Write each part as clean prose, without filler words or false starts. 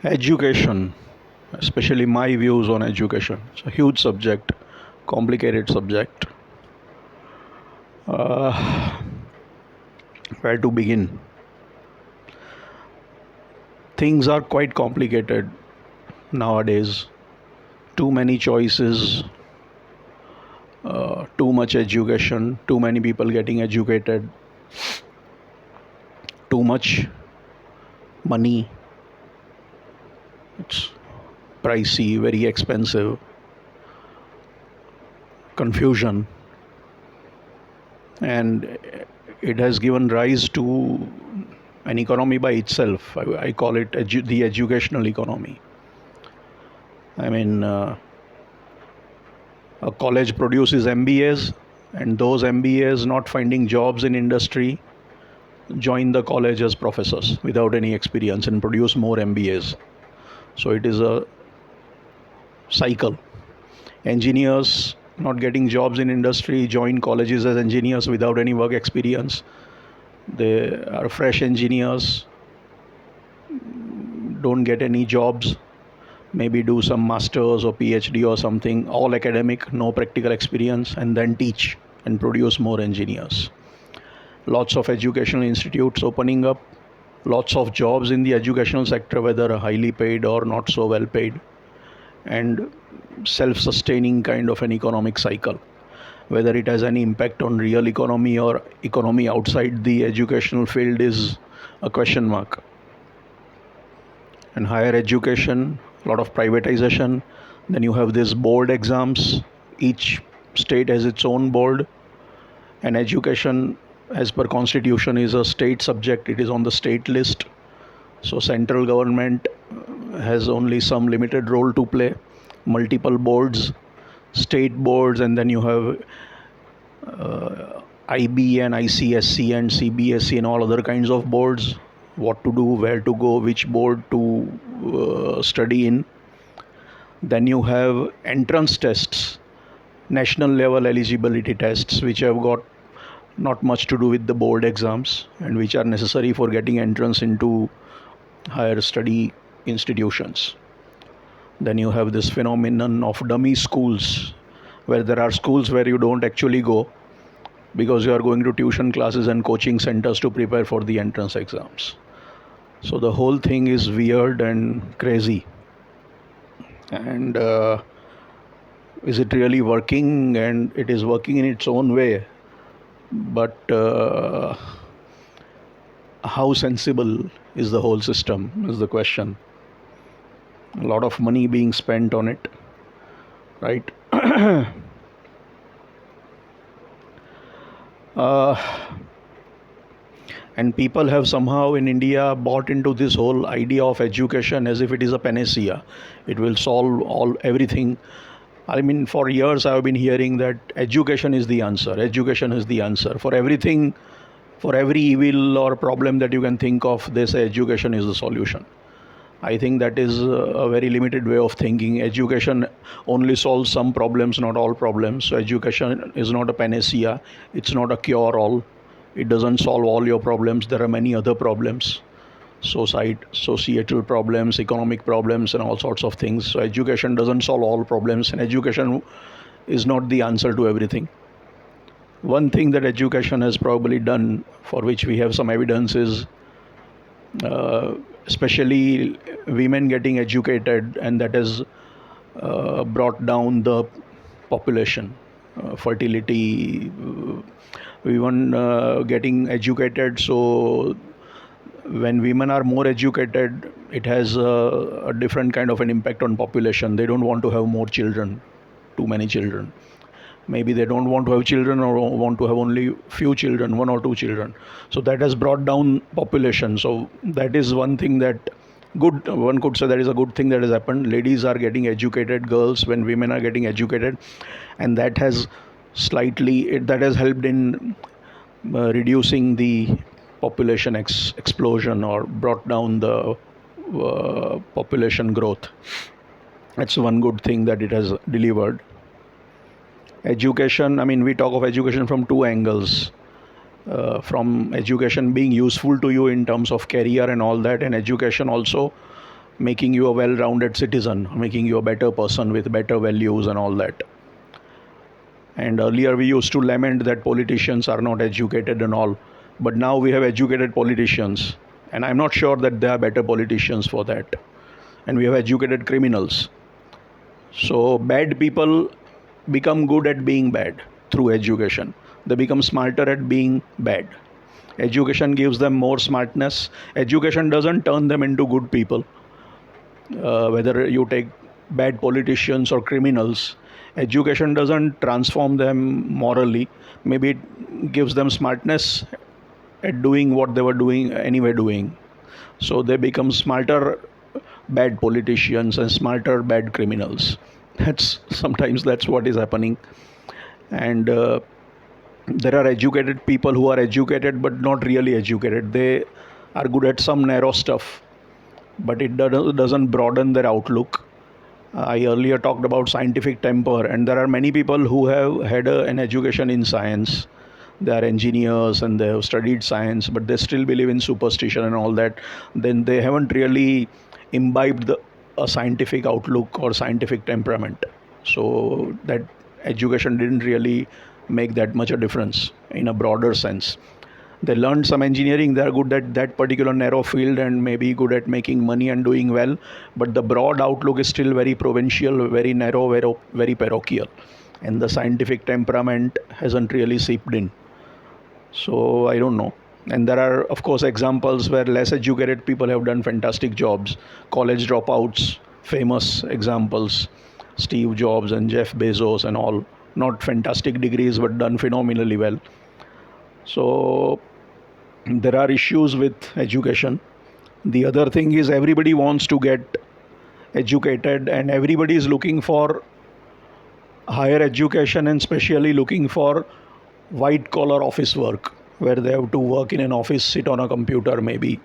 Education, especially my views on education. It's a huge subject, complicated subject. Uh, where to begin? Things are quite complicated nowadays. Too many choices, too much education, too many people getting educated, too much money. It's pricey, very expensive, confusion, and it has given rise to an economy by itself. I call it the educational economy. I mean, a college produces MBAs, and those MBAs not finding jobs in industry join the college as professors without any experience and produce more MBAs. So it is a cycle. Engineers not getting jobs in industry join colleges as engineers without any work experience. They are fresh engineers, don't get any jobs, maybe do some masters or PhD or something, all academic, no practical experience, and then teach and produce more engineers. Lots of educational institutes opening up, lots of jobs in the educational sector, whether highly paid or not so well paid, and self-sustaining kind of an economic cycle. Whether it has any impact on real economy or economy outside the educational field is a question mark. And higher education, a lot of privatization. Then you have these board exams. Each state has its own board. And education, as per constitution, is a state subject. It is on the state list. So central government has only some limited role to play. Multiple boards, state boards, and then you have IB and ICSC and CBSE and all other kinds of boards. What to do, where to go, which board to study in. Then you have entrance tests, national level eligibility tests, which have got not much to do with the board exams and which are necessary for getting entrance into higher study institutions. Then you have this phenomenon of dummy schools, where there are schools where you don't actually go because you are going to tuition classes and coaching centers to prepare for the entrance exams. So the whole thing is weird and crazy. And is it really working? And it is working in its own way. But how sensible is the whole system is the question. A lot of money being spent on it, right? And people have somehow in India bought into this whole idea of education as if it is a panacea. It will solve everything. I mean, for years I have been hearing that education is the answer. Education is the answer for everything, for every evil or problem that you can think of. They say education is the solution. I think that is a very limited way of thinking. Education only solves some problems, not all problems. So education is not a panacea. It's not a cure-all. It doesn't solve all your problems. There are many other problems, societal problems, economic problems, and all sorts of things. So education doesn't solve all problems, and education is not the answer to everything. One thing that education has probably done, for which we have some evidence, is especially women getting educated, and that has brought down the population, fertility, women getting educated. So when women are more educated, it has a different kind of an impact on population. They don't want to have more children, too many children. Maybe they don't want to have children or want to have only few children, one or two children. So that has brought down population. So that is one thing that good, one could say that is a good thing that has happened. Ladies are getting educated, girls, when women are getting educated, and that has that has helped in reducing the population explosion or brought down the population growth. That's one good thing that it has delivered. Education, I mean, we talk of education from two angles. From education being useful to you in terms of career and all that, and education also making you a well-rounded citizen, making you a better person with better values and all that. And earlier we used to lament that politicians are not educated and all, but now we have educated politicians, and I'm not sure that they are better politicians for that. And we have educated criminals. So bad people become good at being bad through education. They become smarter at being bad. Education gives them more smartness. Education doesn't turn them into good people. Whether you take bad politicians or criminals, education doesn't transform them morally. Maybe it gives them smartness at doing what they were doing anyway doing. So they become smarter bad politicians and smarter bad criminals. That's what is happening. And there are educated people who are educated but not really educated. They are good at some narrow stuff, but it doesn't broaden their outlook. I earlier talked about scientific temper, and there are many people who have had an education in science. They are engineers and they have studied science, but they still believe in superstition and all that. Then they haven't really imbibed a scientific outlook or scientific temperament. So that education didn't really make that much a difference in a broader sense. They learned some engineering, they are good at that particular narrow field and maybe good at making money and doing well, but the broad outlook is still very provincial, very narrow, very parochial, and the scientific temperament hasn't really seeped in. So I don't know. And there are, of course, examples where less educated people have done fantastic jobs. College dropouts, famous examples, Steve Jobs and Jeff Bezos and all. Not fantastic degrees, but done phenomenally well. So there are issues with education. The other thing is everybody wants to get educated, and everybody is looking for higher education, and especially looking for white collar office work, where they have to work in an office, sit on a computer, maybe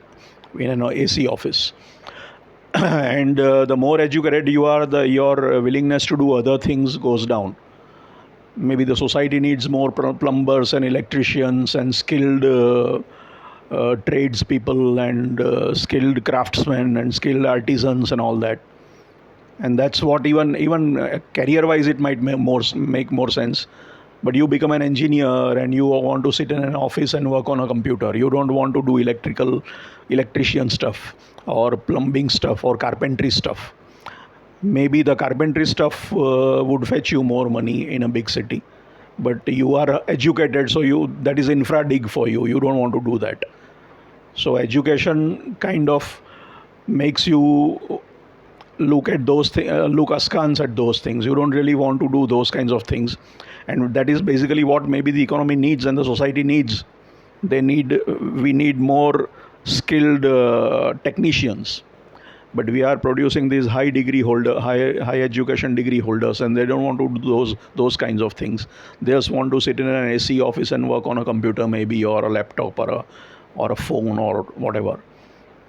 in an AC office. And the more educated you are, your willingness to do other things goes down. Maybe the society needs more plumbers and electricians and skilled tradespeople and skilled craftsmen and skilled artisans and all that. And that's what even career wise it might make more sense. But you become an engineer and you want to sit in an office and work on a computer. You don't want to do electrician stuff or plumbing stuff or carpentry stuff. Maybe the carpentry stuff would fetch you more money in a big city, but you are educated, so that is infra dig for you. You don't want to do that. So education kind of makes you look at those things, look askance at those things. You don't really want to do those kinds of things, and that is basically what maybe the economy needs and the society needs. We need more skilled technicians. But we are producing these high education degree holders, and they don't want to do those kinds of things. They just want to sit in an AC office and work on a computer, maybe, or a laptop, or a phone, or whatever.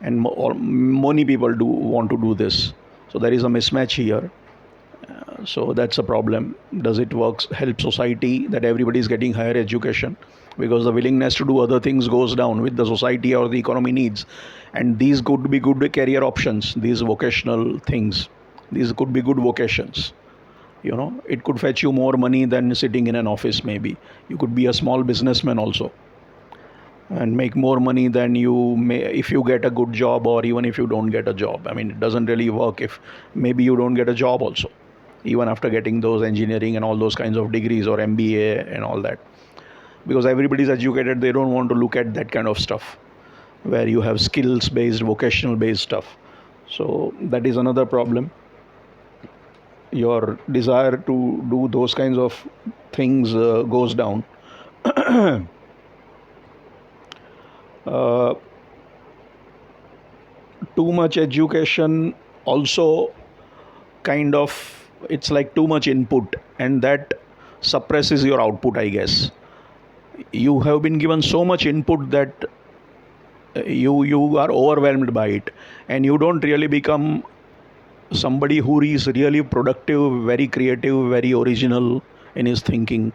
And many people do want to do this. So there is a mismatch here. So that's a problem. Does it help society that everybody is getting higher education? Because the willingness to do other things goes down with the society or the economy needs. And these could be good career options, these vocational things. These could be good vocations. It could fetch you more money than sitting in an office, maybe. You could be a small businessman also and make more money than you may if you get a good job, or even if you don't get a job. I mean, it doesn't really work if maybe you don't get a job also, even after getting those engineering and all those kinds of degrees or MBA and all that. Because everybody's educated, they don't want to look at that kind of stuff where you have skills based, vocational based stuff. So that is another problem. Your desire to do those kinds of things goes down. Too much education also kind of, it's like too much input, and that suppresses your output, I guess. You have been given so much input that you are overwhelmed by it, and you don't really become somebody who is really productive, very creative, very original in his thinking.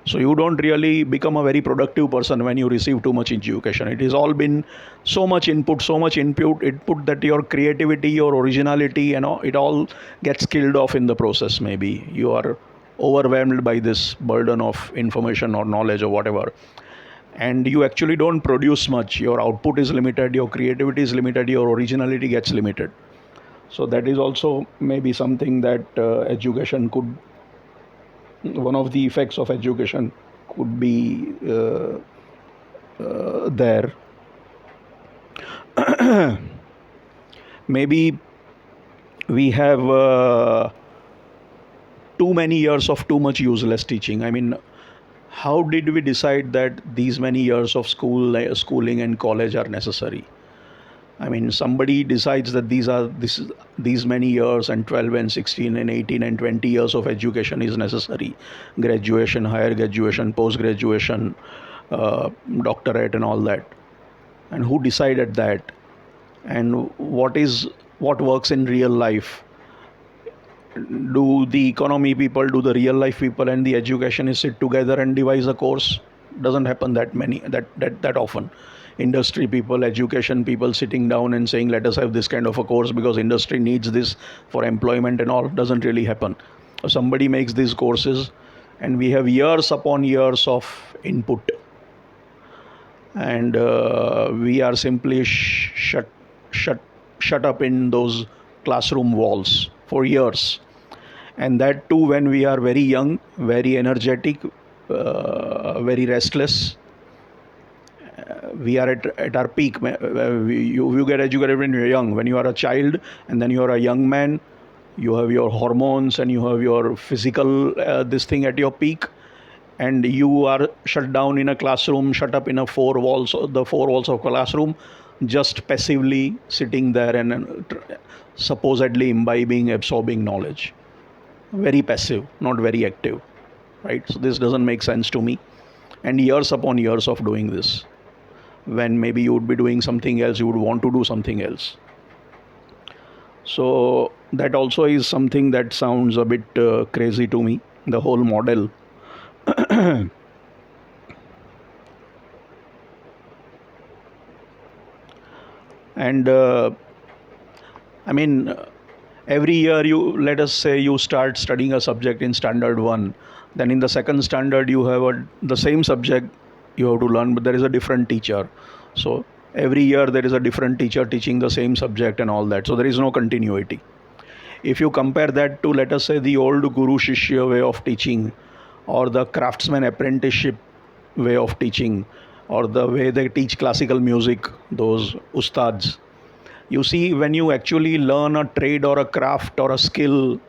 So you don't really become a very productive person when you receive too much education. It has all been so much input, input that your creativity, your originality, it all gets killed off in the process. Maybe you are overwhelmed by this burden of information or knowledge or whatever, and you actually don't produce much. Your output is limited, your creativity is limited, your originality gets limited. So that is also maybe something that education could, one of the effects of education could be there. Maybe we have too many years of too much useless teaching. I mean, how did we decide that these many years of schooling and college are necessary? I mean, somebody decides that these many years, and 12 and 16 and 18 and 20 years of education is necessary. Graduation, higher graduation, post graduation, doctorate, and all that. And who decided that? And what works in real life? Do the economy people, do the real life people, and the educationists sit together and devise a course? Doesn't happen that often. Industry people, education people sitting down and saying, let us have this kind of a course because industry needs this for employment and all, doesn't really happen. Somebody makes these courses, and we have years upon years of input, and we are simply shut up in those classroom walls for years. And that too when we are very young, very energetic, very restless. We are at our peak. You get educated when you're young. When you are a child and then you are a young man, you have your hormones and you have your physical this thing at your peak, and you are shut down in a classroom, shut up in the four walls of classroom, just passively sitting there and supposedly imbibing, absorbing knowledge. Very passive, not very active, right? So this doesn't make sense to me. And years upon years of doing this, when maybe you would be doing something else, you would want to do something else. So that also is something that sounds a bit crazy to me, the whole model. And I mean, every year let us say you start studying a subject in standard 1, then in the second standard you have the same subject you have to learn, but there is a different teacher. So every year there is a different teacher teaching the same subject and all that. So there is no continuity. If you compare that to, let us say, the old Guru Shishya way of teaching, or the craftsman apprenticeship way of teaching, or the way they teach classical music, those ustads. You see, when you actually learn a trade or a craft or a skill,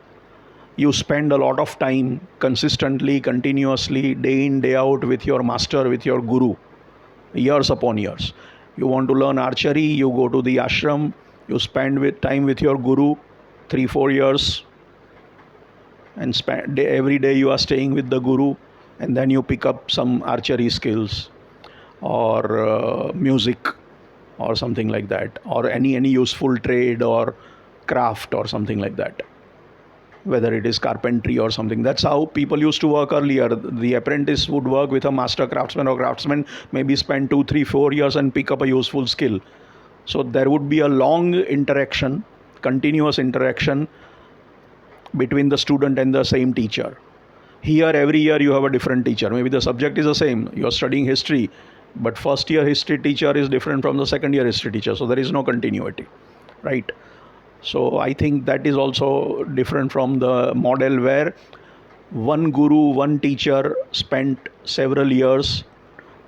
you spend a lot of time consistently, continuously, day in, day out with your master, with your guru, years upon years. You want to learn archery, you go to the ashram, you spend time with your guru, 3-4 years, and every day you are staying with the guru, and then you pick up some archery skills or music or something like that, or any useful trade or craft or something like that, whether it is carpentry or something. That's how people used to work earlier. The apprentice would work with a master craftsman or craftsman, maybe spend 2, 3, 4 years and pick up a useful skill. So there would be a long interaction, continuous interaction between the student and the same teacher. Here, every year you have a different teacher. Maybe the subject is the same. You are studying history, but first year history teacher is different from the second year history teacher. So there is no continuity, right? So I think that is also different from the model where one guru, one teacher spent several years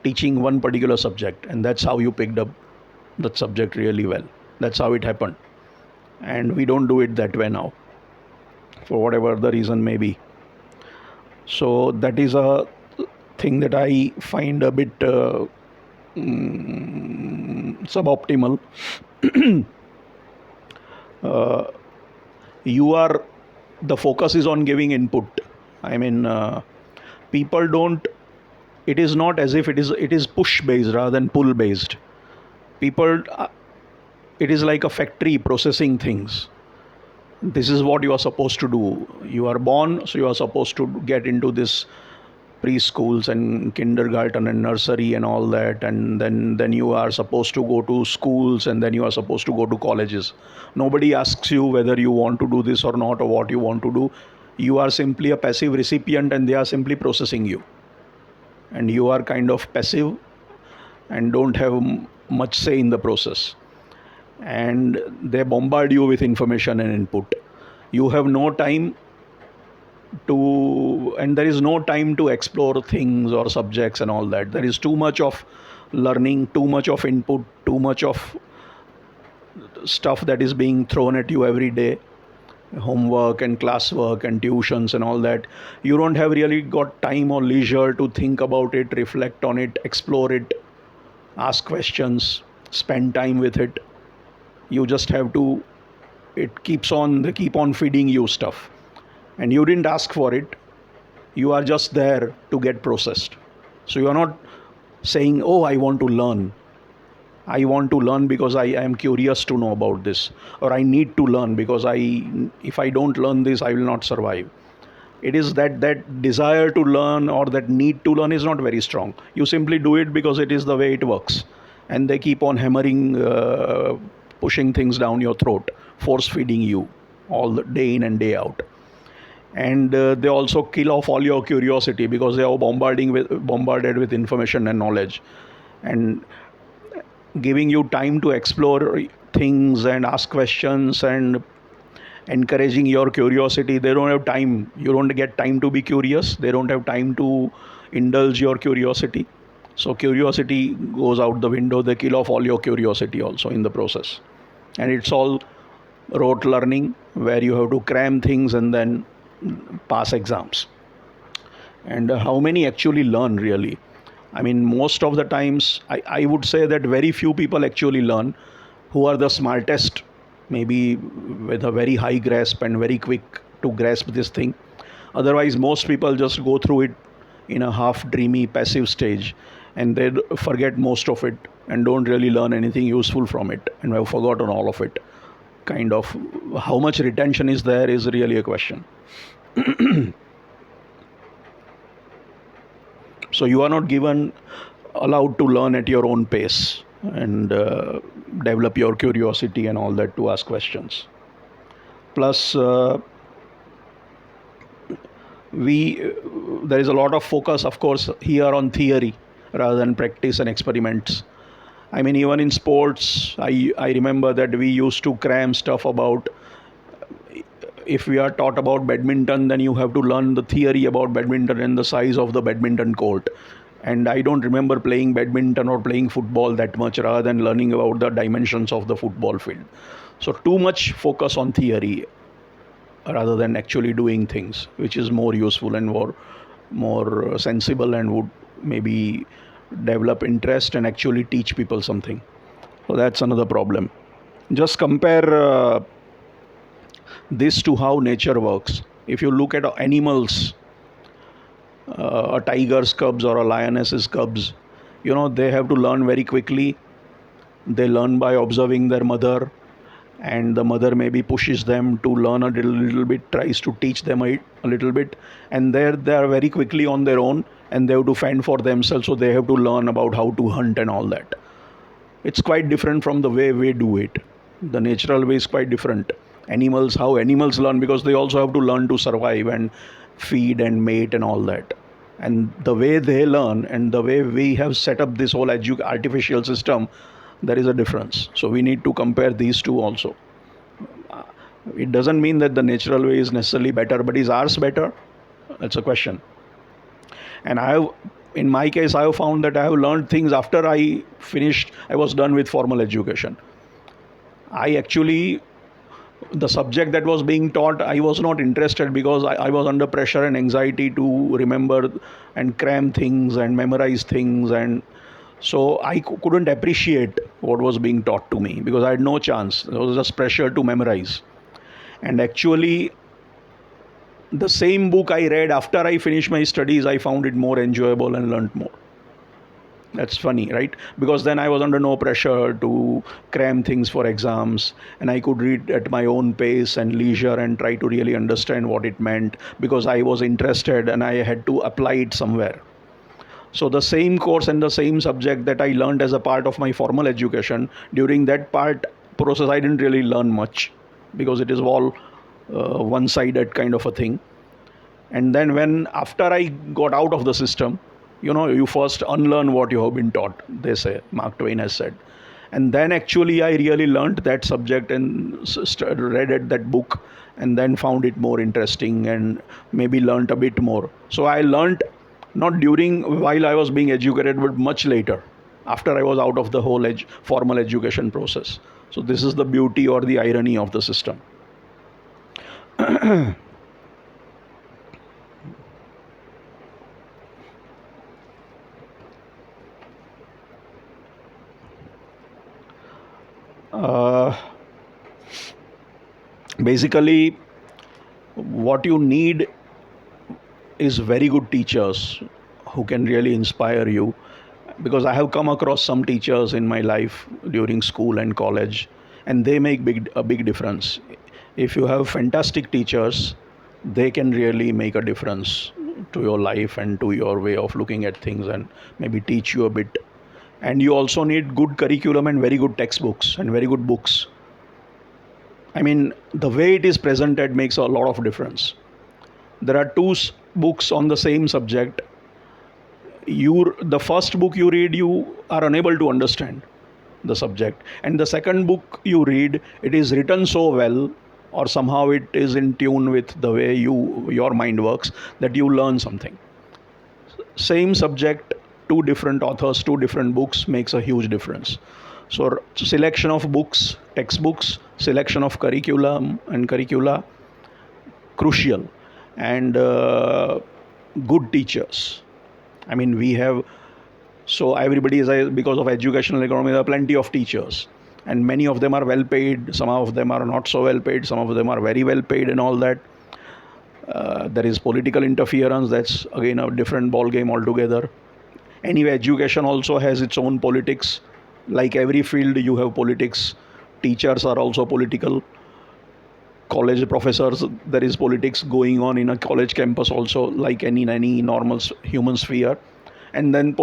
teaching one particular subject, and that's how you picked up that subject really well. That's how it happened. And we don't do it that way now, for whatever the reason may be. So that is a thing that I find a bit suboptimal. The focus is on giving input. I mean, people don't, it is not as if it is push based rather than pull based. People, it is like a factory processing things. This is what you are supposed to do. You are born, so you are supposed to get into this preschools and kindergarten and nursery and all that, and then you are supposed to go to schools, and then you are supposed to go to colleges. Nobody asks you whether you want to do this or not, or what you want to do. You are simply a passive recipient, and they are simply processing you, and you are kind of passive and don't have much say in the process, and they bombard you with information and input. You have no time to, and there is no time to explore things or subjects and all that. There is too much of learning, too much of input, too much of stuff that is being thrown at you every day, homework and classwork and tuitions and all that. You don't have really got time or leisure to think about it, reflect on it, explore it, ask questions, spend time with it. You just have to, they keep on feeding you stuff, and you didn't ask for it. You are just there to get processed. So you are not saying, oh, I want to learn. I want to learn because I am curious to know about this, or I need to learn because if I don't learn this, I will not survive. It is that desire to learn or that need to learn is not very strong. You simply do it because it is the way it works, and they keep on hammering, pushing things down your throat, force feeding you all the day in and day out. And they also kill off all your curiosity because they are bombarded with information and knowledge, and giving you time to explore things and ask questions and encouraging your curiosity. They don't have time. You don't get time to be curious. They don't have time to indulge your curiosity. So curiosity goes out the window. They kill off all your curiosity also in the process. And it's all rote learning where you have to cram things and then pass exams. And how many actually learn really? I mean, most of the times, I would say that very few people actually learn who are the smartest, maybe with a very high grasp and very quick to grasp this thing. Otherwise, most people just go through it in a half dreamy, passive stage, and they forget most of it and don't really learn anything useful from it, and have forgotten all of it. Kind of how much retention is there is really a question. So you are not allowed to learn at your own pace and develop your curiosity and all that to ask questions. Plus, there is a lot of focus, of course, here on theory rather than practice and experiments. I mean, even in sports, I remember that we used to cram stuff about, if we are taught about badminton, then you have to learn the theory about badminton and the size of the badminton court. And I don't remember playing badminton or playing football that much rather than learning about the dimensions of the football field. So too much focus on theory rather than actually doing things, which is more useful and more sensible and would maybe develop interest and actually teach people something. So that's another problem. Just compare this to how nature works. If you look at animals, a tiger's cubs or a lioness's cubs, they have to learn very quickly. They learn by observing their mother, and the mother maybe pushes them to learn a little bit, tries to teach them a little bit, and they are very quickly on their own, and they have to fend for themselves, so they have to learn about how to hunt and all that. It's quite different from the way we do it. The natural way is quite different. How animals learn, because they also have to learn to survive and feed and mate and all that. And the way they learn and the way we have set up this whole artificial system, there is a difference. So we need to compare these two also. It doesn't mean that the natural way is necessarily better, but is ours better? That's a question. And in my case, I have found that I have learned things after I was done with formal education. The subject that was being taught, I was not interested because I was under pressure and anxiety to remember and cram things and memorize things, and so I couldn't appreciate what was being taught to me because I had no chance. There was just pressure to memorize. And actually, the same book I read after I finished my studies, I found it more enjoyable and learnt more. That's funny, right? Because then I was under no pressure to cram things for exams, and I could read at my own pace and leisure and try to really understand what it meant because I was interested and I had to apply it somewhere. So the same course and the same subject that I learned as a part of my formal education, during that part process, I didn't really learn much because it is all one-sided kind of a thing. And then when after I got out of the system, you first unlearn what you have been taught, they say, Mark Twain has said. And then actually I really learned that subject and read it, that book, and then found it more interesting and maybe learned a bit more. So I learned not during while I was being educated, but much later, after I was out of the whole formal education process. So this is the beauty or the irony of the system. uh, Basically, what you need is very good teachers who can really inspire you, because I have come across some teachers in my life during school and college, and they make a big difference. If you have fantastic teachers, they can really make a difference to your life and to your way of looking at things and maybe teach you a bit. And you also need good curriculum and very good textbooks and very good books. I mean, the way it is presented makes a lot of difference. There are two books on the same subject. The first book you read, you are unable to understand the subject, and the second book you read, it is written so well, or somehow it is in tune with the way your mind works, that you learn something. Same subject, two different authors, two different books makes a huge difference. So selection of books, textbooks, selection of curriculum and curricula, crucial. And good teachers. I mean, we have, so everybody is, because of educational economy, there are plenty of teachers, and many of them are well paid, some of them are not so well paid, some of them are very well paid and all that. There is political interference, that's again a different ball game altogether. Anyway, education also has its own politics. Like every field, you have politics. Teachers are also political. College professors, there is politics going on in a college campus also, like in any normal human sphere. And then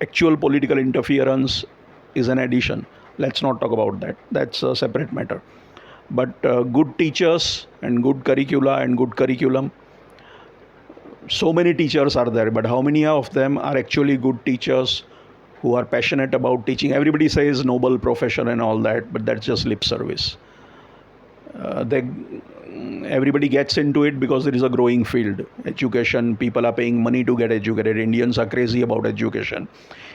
actual political interference is an addition. Let's not talk about that. That's a separate matter. But good teachers and good curricula and good curriculum, so many teachers are there, but how many of them are actually good teachers who are passionate about teaching? Everybody says noble profession and all that, but that's just lip service. Everybody gets into it because there is a growing field. Education, people are paying money to get educated. Indians are crazy about education.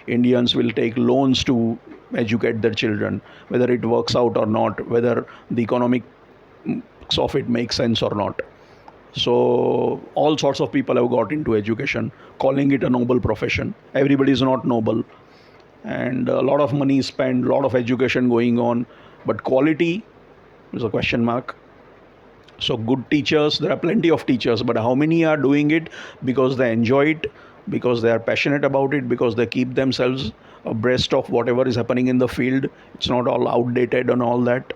Indians will take loans to educate their children, whether it works out or not, whether the economics of it makes sense or not. So all sorts of people have got into education, calling it a noble profession. Everybody is not noble, and a lot of money is spent, a lot of education going on, but quality is a question mark. So good teachers, there are plenty of teachers, but how many are doing it because they enjoy it, because they are passionate about it, because they keep themselves abreast of whatever is happening in the field? It's not all outdated and all that.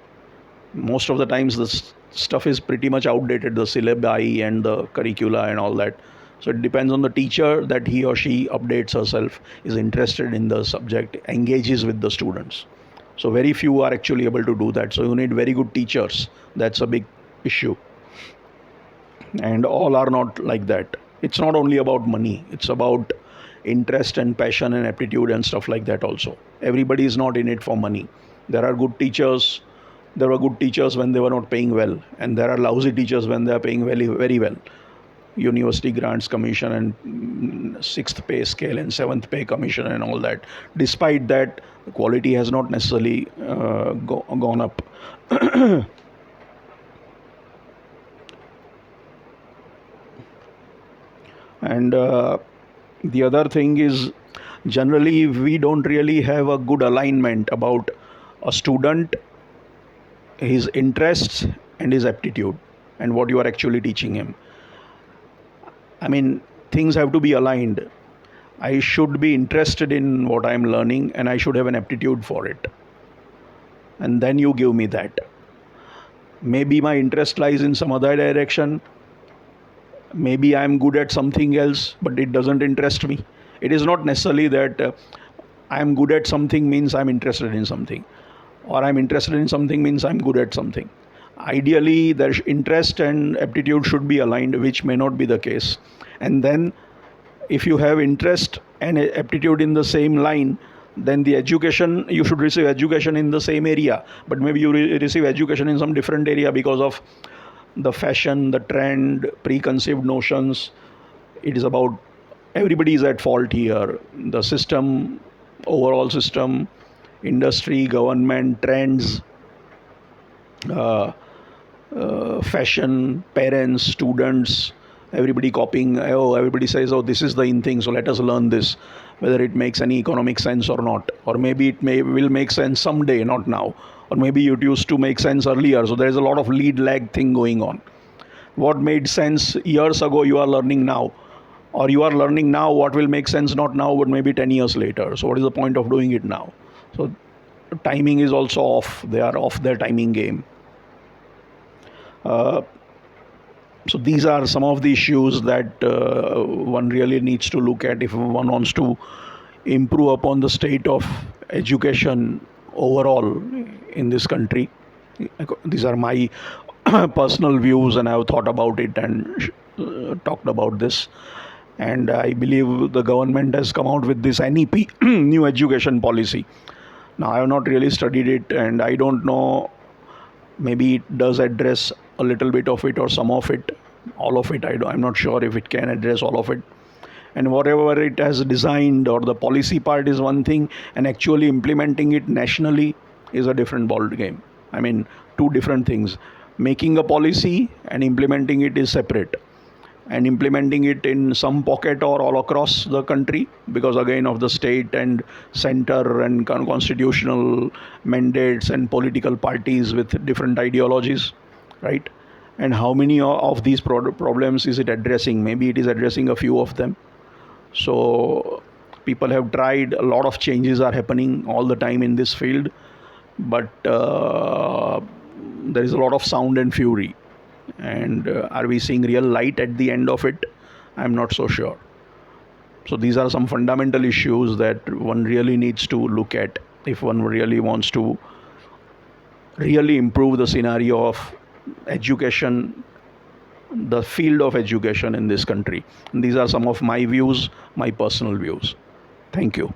Most of the times this stuff is pretty much outdated, the syllabi and the curricula and all that. So it depends on the teacher that he or she updates herself, is interested in the subject, engages with the students. So very few are actually able to do that. So you need very good teachers. That's a big issue. And all are not like that. It's not only about money, it's about interest and passion and aptitude and stuff like that also. Everybody is not in it for money. There are good teachers. There were good teachers when they were not paying well, and there are lousy teachers when they are paying very, very well. University Grants Commission and sixth pay scale and seventh pay commission and all that. Despite that, the quality has not necessarily gone up. And the other thing is, generally we don't really have a good alignment about a student, his interests and his aptitude, and what you are actually teaching him. I mean, things have to be aligned. I should be interested in what I'm learning and I should have an aptitude for it. And then you give me that. Maybe my interest lies in some other direction. Maybe I'm good at something else, but it doesn't interest me. It is not necessarily that I'm good at something means I'm interested in something, or I'm interested in something means I'm good at something. Ideally, their interest and aptitude should be aligned, which may not be the case. And then, if you have interest and aptitude in the same line, then the education, you should receive education in the same area, but maybe you receive education in some different area because of the fashion, the trend, preconceived notions. It is about, everybody is at fault here. The system, overall system, industry, government, trends, uh, fashion, parents, students, everybody copying. Oh, everybody says, oh, this is the in thing, so let us learn this, whether it makes any economic sense or not. Or maybe it will make sense someday, not now. Or maybe it used to make sense earlier. So there is a lot of lead lag thing going on. What made sense years ago, you are learning now. Or you are learning now what will make sense not now, but maybe 10 years later. So what is the point of doing it now? So timing is also off. They are off their timing game. So these are some of the issues that one really needs to look at if one wants to improve upon the state of education overall in this country. These are my personal views, and I have thought about it and talked about this. And I believe the government has come out with this NEP, new education policy. Now, I have not really studied it, and I don't know, maybe it does address a little bit of it or some of it, all of it. I'm not sure if it can address all of it. And whatever it has designed, or the policy part is one thing, and actually implementing it nationally is a different ball game. I mean, two different things. Making a policy and implementing it is separate. And implementing it in some pocket or all across the country, because again of the state and center and constitutional mandates and political parties with different ideologies, right? And how many of these problems is it addressing? Maybe it is addressing a few of them. So people have tried, a lot of changes are happening all the time in this field, but there is a lot of sound and fury. And are we seeing real light at the end of it? I'm not so sure. So these are some fundamental issues that one really needs to look at if one really wants to really improve the scenario of education, the field of education in this country. And these are some of my views, my personal views. Thank you.